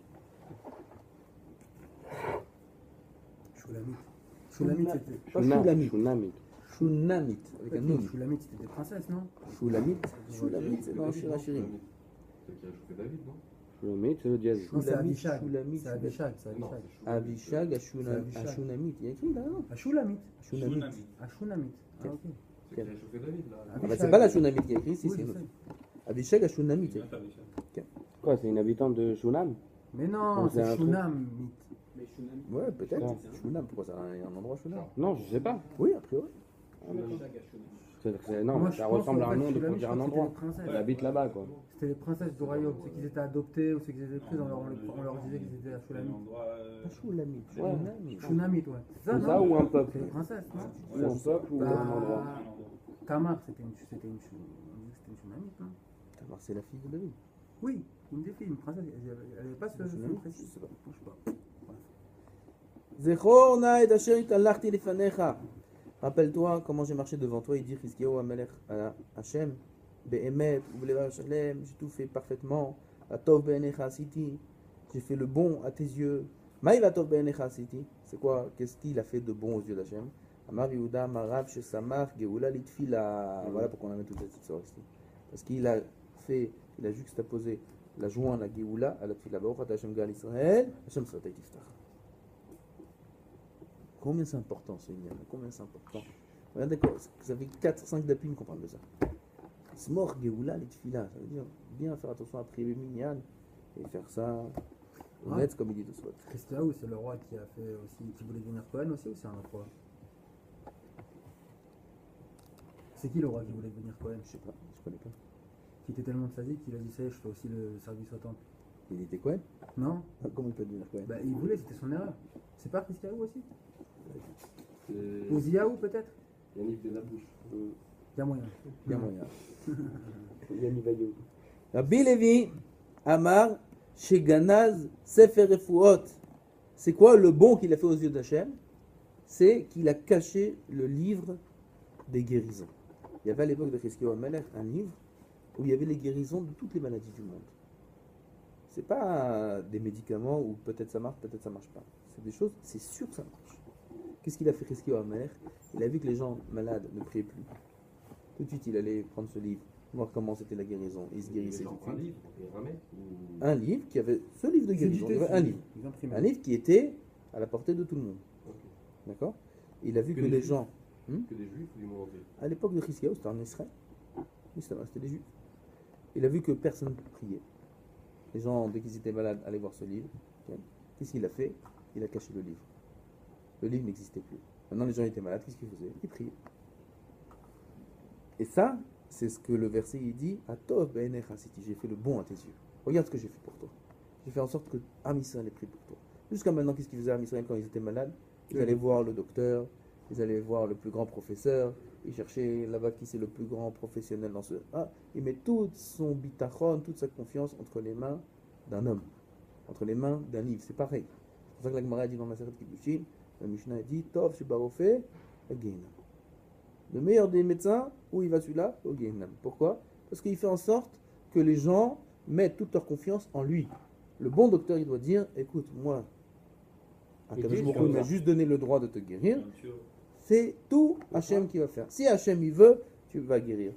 Shulamite, c'était. Pas Shulamite. Shunamite. Shunamite, avec un nom. Shulamite, c'était des princesses, non? Shulamite, c'est dans Shirachirim. C'est qui a chauffé David, non? Shulamit, c'est le dièse. Non, c'est Shulamit, Avishag. Shulamit, C'est Avishag, c'est Non, Avishag. c'est Avishag, Avishag. Ashunamit. Il y a écrit là, non? Ashulamit. Ashunamit. Ashunamit. Ah, ok. C'est qui a chauffé David, là. Ah bah, c'est pas la Shunamit qui est écrit ici, Oui, c'est je une autre. sais. Avishag, Ashunamit. Bien, t'as Richard. Quoi, c'est une habitante de Shunam? Mais non, Donc, c'est c'est un truc. Shunamit. Ouais, peut-être. Non. Shunam, pourquoi ça a un endroit Shunam? Non, je sais pas. Oui, a priori. Non, Moi, mais je ça pense, ressemble à en un fait, nom de Shunamit, pour dire un je crois que endroit. c'était les princesses. Elle habite là-bas, quoi. C'était les princesses du royaume, ceux qui étaient adoptés ou ceux qui étaient prises, on leur disait qu'ils étaient à Un Shulamit. endroit. Shulamit. Ouais. Shunamit. Shunamit, ouais. C'est C'est non ça ou un C'est peuple? les princesses, non Ou un peuple ou Bah, un endroit? Tamar, c'était une Shunamit, non Tamar, c'est la fille de David. Oui, une des filles, une princesse. Elle n'avait pas ce Shunamit, nom je précis. sais pas. Je sais pas. Zechor na et asher italachti lefanecha. Rappelle-toi comment j'ai marché devant toi, il dit Chizkiyahu Amelech à Hachem, Be'emet, U'vlevav Shalem, j'ai tout fait parfaitement, Atov Be'enecha Asiti, j'ai fait le bon à tes yeux. Maïl Atov Be'enecha Asiti, c'est quoi? Qu'est-ce qu'il a fait de bon aux yeux d'Hachem? Amar Yehuda Marav Shesamach Geoula Litfila. Voilà pourquoi on a mis toute cette histoire ici. Parce qu'il a fait, il a juxtaposé la joie, la Geoula, à la Tfila. Baruch Ata Hashem Gal Israël, Hashem Sratay Tiftach. Combien c'est important ce Inyan? Combien c'est important? Regardez, ça fait 4-5 dapim qu'on parle de ça. Smor Geoula Litfila, ça veut dire bien faire attention à prier Minyan et faire ça honnête comme il dit de soi. Christiaou, c'est le roi qui a fait aussi, qui voulait devenir Cohen aussi, ou c'est un autre roi? C'est qui le roi qui voulait devenir Cohen? Je sais pas, je connais pas. Qui était tellement sadique qu'il a dit ça, je fais aussi le service au temple. Il était Cohen? Non? Comment il peut devenir Cohen? Bah, il voulait, c'était son erreur. C'est pas Christiaou aussi? C'est Oziaou peut-être? Yannick Delabouche. Il y a moyen. Il y a moyen. Yannick Vaillot. Rabbi Levi Amar Sheganaz Sefer Refuot. C'est quoi le bon qu'il a fait aux yeux d'Hachem? C'est qu'il a caché le livre des guérisons. Il y avait à l'époque de Chizkiyahu Amelech un livre où il y avait les guérisons de toutes les maladies du monde. C'est pas des médicaments où peut-être ça marche, peut-être ça marche pas. C'est des choses, c'est sûr que ça marche. Qu'est-ce qu'il a fait Chizkiyahu Amelech? Il a vu que les gens malades ne priaient plus. Tout de suite, il allait prendre ce livre, voir comment c'était la guérison. Il se guérissait tout de Un suite. livre, et ramé, ou... Un livre qui avait ce livre de guérison. Il y avait un livre. Ils ont imprimé. Un livre qui était à la portée de tout le monde. Ok. D'accord? Il a vu que des les juifs. gens, Que des juifs ou du monde entier. à l'époque de Chizkiyahu, c'était en Israël. Mais c'était des juifs. Il a vu que personne ne priait. Les gens, dès qu'ils étaient malades, allaient voir ce livre. Qu'est-ce qu'il a fait? Il a caché le livre. Le livre n'existait plus. Maintenant, les gens étaient malades, qu'est-ce qu'ils faisaient? Ils priaient. Et ça, c'est ce que le verset il dit, Atov be'enech hasiti, j'ai fait le bon à tes yeux. Regarde ce que j'ai fait pour toi. J'ai fait en sorte que Am Israël ait pris pour toi. Jusqu'à maintenant, qu'est-ce qu'ils faisaient Am Israël quand ils étaient malades? Ils allaient voir le docteur, ils allaient voir le plus grand professeur, ils cherchaient là-bas qui c'est le plus grand professionnel dans ce... Ah, il met tout son bitachon, toute sa confiance entre les mains d'un homme, entre les mains d'un livre. C'est pareil. C'est pour ça que la Gemara dit dans Maseret Kiddushin, la Mishnah dit, Tov shebarofé, again. Le meilleur des médecins, où il va celui-là? Au Gehinam. Pourquoi? Parce qu'il fait en sorte que les gens mettent toute leur confiance en lui. Le bon docteur, il doit dire, écoute, moi, Akadosh Baruch Hu m'a juste donné le droit de te guérir. C'est tout Hachem qui va faire. Si Hachem il veut, tu vas guérir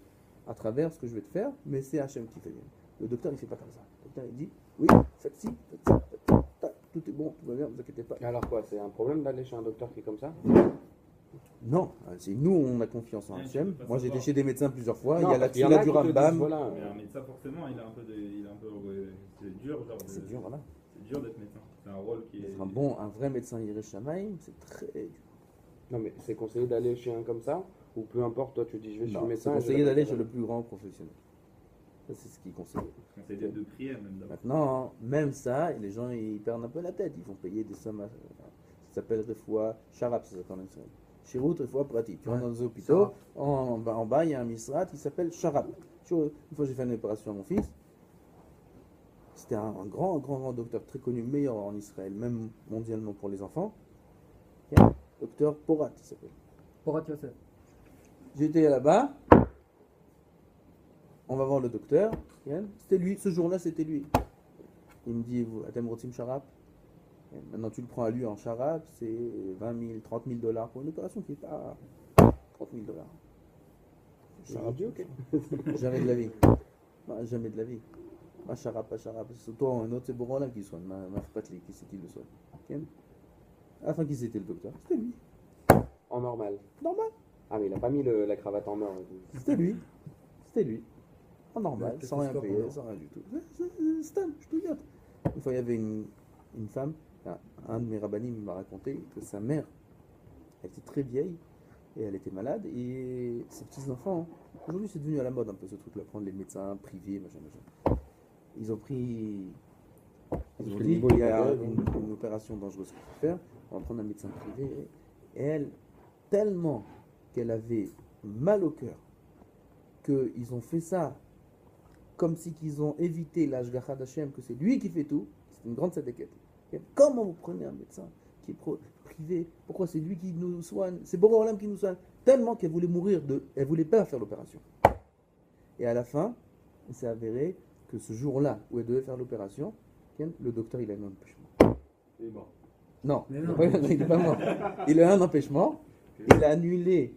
à travers ce que je vais te faire, mais c'est Hachem qui fait guérir. Le docteur, il ne fait pas comme ça. Le docteur, il dit, oui, faites ci, faites ça, faites ça, tac, tout est bon, tout va bien, ne vous inquiétez pas. Alors quoi, c'est un problème d'aller chez un docteur qui est comme ça? Non, c'est nous, on a confiance en Ouais, Hachem. tu peux pas Moi, j'ai été savoir. chez des médecins plusieurs fois. Non, Il y a la parce qu'il y en tfila a du qui te disent, Rambam. voilà. Mais un médecin, forcément, il a un peu c'est dur, genre. C'est dur, voilà. C'est dur d'être médecin. C'est un rôle qui est. Être un vrai médecin Yiresh Shamayim, c'est très dur. Non, mais c'est conseillé d'aller chez un comme ça? Ou peu importe, toi tu dis je vais chez le Non, c'est médecin. conseillé d'aller chez le plus grand professionnel. Ça, c'est ce qui est conseillé. C'est de prière, même d'abord. Maintenant, même ça, les gens ils perdent un peu la tête. Ils vont payer des sommes. Ça s'appelle Refoua Sharab, ça s'appelle en Israël. Shirut Refoua Pratique. Tu rentres dans des hôpitaux, en bas, il y a un misrat qui s'appelle Sharab. Une fois, j'ai fait une opération à mon fils. C'était un grand docteur très connu, meilleur en Israël, même mondialement pour les enfants. Docteur Porat, il s'appelle. Porat Yosef. J'étais là-bas. On va voir le docteur. C'était lui, ce jour-là, c'était lui. Il me dit, Atem Rotim Sharab. Maintenant, tu le prends à lui en Sharab, c'est 20 000, 30 000 dollars pour une opération qui est pas 30 000 dollars. Sharab, ok. Jamais de la vie. Non, jamais de la vie. Macharab, c'est toi un autre, c'est Borolam qui soigne, Mafpatli, qui c'est qui le soigne. Ok. À la fin, qui c'était le docteur? C'était lui. En normal. Normal. Ah, mais il a pas mis la cravate en or. C'était lui. C'était lui. En normal, Le sans rien stéthoscope en payer, or. sans rien du tout. C'est un, je te dis. Une fois, il y avait une femme, un de mes rabbinim m'a raconté que sa mère, elle était très vieille et elle était malade et ses petits-enfants, aujourd'hui c'est devenu à la mode un peu ce truc-là, prendre les médecins privés, machin. Ils ont pris. Ils ont dit il y a une opération dangereuse qu'il faut faire, on va prendre un médecin privé. Et elle, tellement qu'elle avait mal au cœur, qu'ils ont fait ça comme si qu'ils ont évité l'Ashgacha d'Hachem, que c'est lui qui fait tout. C'est une grande sadéquette. Comment vous prenez un médecin qui est privé? Pourquoi c'est lui qui nous soigne? C'est Boré Olam qui nous soigne. Tellement qu'elle voulait mourir elle voulait pas faire l'opération. Et à la fin, il s'est avéré que ce jour-là où elle devait faire l'opération, le docteur il a eu un empêchement. Il est mort. Non, Mais non. il n'est pas mort. Il a eu un empêchement. Il a annulé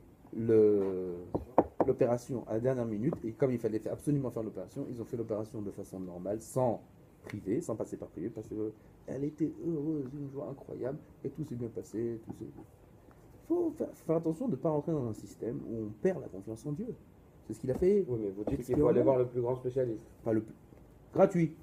l'opération à la dernière minute. Et comme il fallait absolument faire l'opération, ils ont fait l'opération de façon normale, sans privé, sans passer par privé, parce qu'elle était heureuse, une joie incroyable, et tout s'est bien passé. Il faut faire attention de ne pas rentrer dans un système où on perd la confiance en Dieu. C'est ce qu'il a fait. Oui, mais vous dites C'est qu'il ce faut aller qu'on a. voir le plus grand spécialiste. Enfin, le plus gratuit.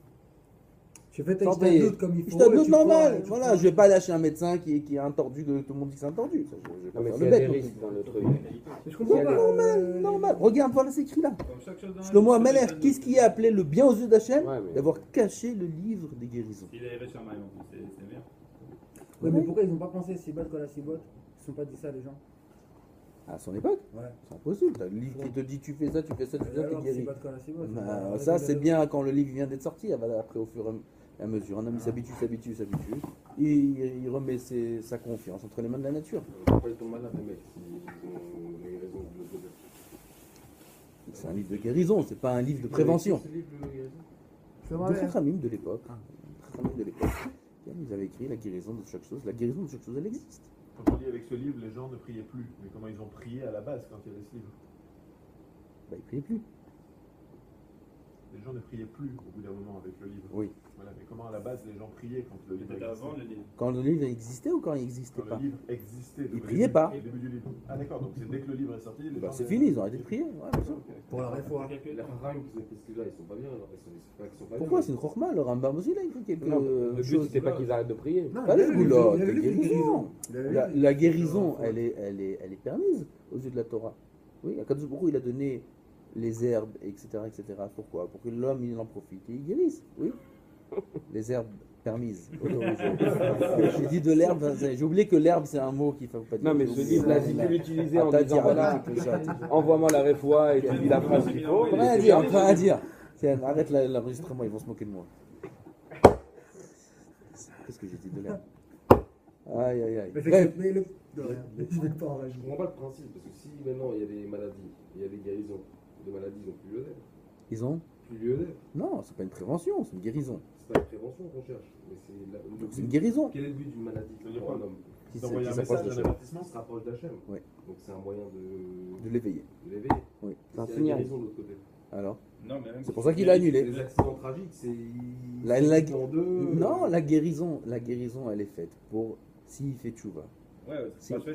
Tu fais Sans ta payer. doute comme il faut. Je te et doute tu normal. prends- tu Voilà, prends- je vais pas lâcher un médecin qui est un tordu, que tout le monde dit que c'est un tordu. Ça, je vais pas Non, mais faire s'il le y a bête. des non risques dans le truc. Mais je comprends pas. Normal. Regarde, voilà, c'est écrit là. Comme chaque chose dans la Shlomo vie, Amelech, c'est qu'est-ce qui a appelé le bien aux yeux d'Hachem? Ouais, mais- D'avoir caché le livre des guérisons. Il est riche en maille, en plus, c'est meilleur. Ouais, mais pourquoi ils n'ont pas pensé Sibot quand la Sibot? Ils ne sont pas dit ça, les gens. À son époque, Ouais. c'est impossible. T'as le livre qui te dit tu fais ça, tu fais ça, tu fais ça, t'es Alors, guéri. Sibot quand la Sibot. Bah, ça, c'est bien quand le livre vient d'être sorti. Après, au fur et à mesure, un homme il s'habitue. Il remet sa confiance entre les mains de la nature. Pourquoi ils tombent malades, les mecs, s'ils ont les raisons de l'autre côté? C'est un livre de guérison, c'est pas un livre de prévention. C'est le livre de guérison. De Chachamim de l'époque. Chachamim de l'époque. Ils avaient écrit la guérison de chaque chose. La guérison de chaque chose, elle existe. Quand on lit avec ce livre, les gens ne priaient plus. Mais comment ils ont prié à la base quand il y avait ce livre? Bah, ils priaient plus. Les gens ne priaient plus au bout d'un moment avec le livre. Oui. Voilà, mais comment à la base les gens priaient quand le livre Peut-être existait? avant le livre. Quand le livre existait ou quand il n'existait Quand pas? le livre existait. Ils le priaient début- pas. Le début du livre. Ah d'accord, donc c'est dès que le livre est sorti, les Bah, gens... c'est fini, ils ont arrêté de prier. Ouais, bien sûr. Pour la réforme. Les Raham qui ont écrit ce livre-là, ils sont pas bien, alors ils sont pas Pourquoi? bien. C'est une chorma, le Rambam aussi, il a écrit quelque Non, le but, chose. c'était pas qu'ils arrêtent de prier. Non, Pas il y les avait le goulottes, livre, il y avait les le livre de guérisons. Il y avait le livre. La guérison, elle est permise aux yeux de la Torah. Oui, Akadosh Baruch Hu, il a donné les herbes, etc., etc. Pourquoi? Pour que l'homme, il en profite et il guérisse. Oui. Les herbes permises, autorisées. J'ai dit de l'herbe, j'ai oublié que l'herbe, c'est un mot qu'il ne faut pas dire. Non, mais ce livre-là, si tu l'utilisais en T'as disant dit, voilà, envoie-moi la réfoua et tu dis la phrase qu'il faut. On peut rien dire, on peut rien dire. Tiens, arrête l'enregistrement, ils vont se moquer de moi. Qu'est-ce que j'ai dit de l'herbe? Aïe, aïe, aïe. Mais Bref. mais le. De rien. Je vais pas en Je rajouter. comprends pas le principe, parce que si maintenant il y a des maladies, il y a des guérisons, les maladies ils ont plus lieu d'être. Ils ont? Plus lieu d'être. Non, c'est pas une prévention, c'est une guérison. C'est pas une prévention qu'on cherche, mais c'est le Donc c'est but. une guérison. Quel est le but d'une maladie pour un homme? Qui D'envoyer un s'approche message, un de avertissement. On se rapproche d'Hachem. Ouais. Donc c'est un moyen de l'éveiller. l'éveiller. Oui. C'est un C'est la signal. guérison de l'autre côté. Alors? Non, mais même C'est pour ça qu'il a annulé. Les accidents tragiques, c'est. La- ils la- se coupent en deux. Non, la guérison, elle est faite pour s'il fait tchouva. Ouais, Si. c'est pas fait.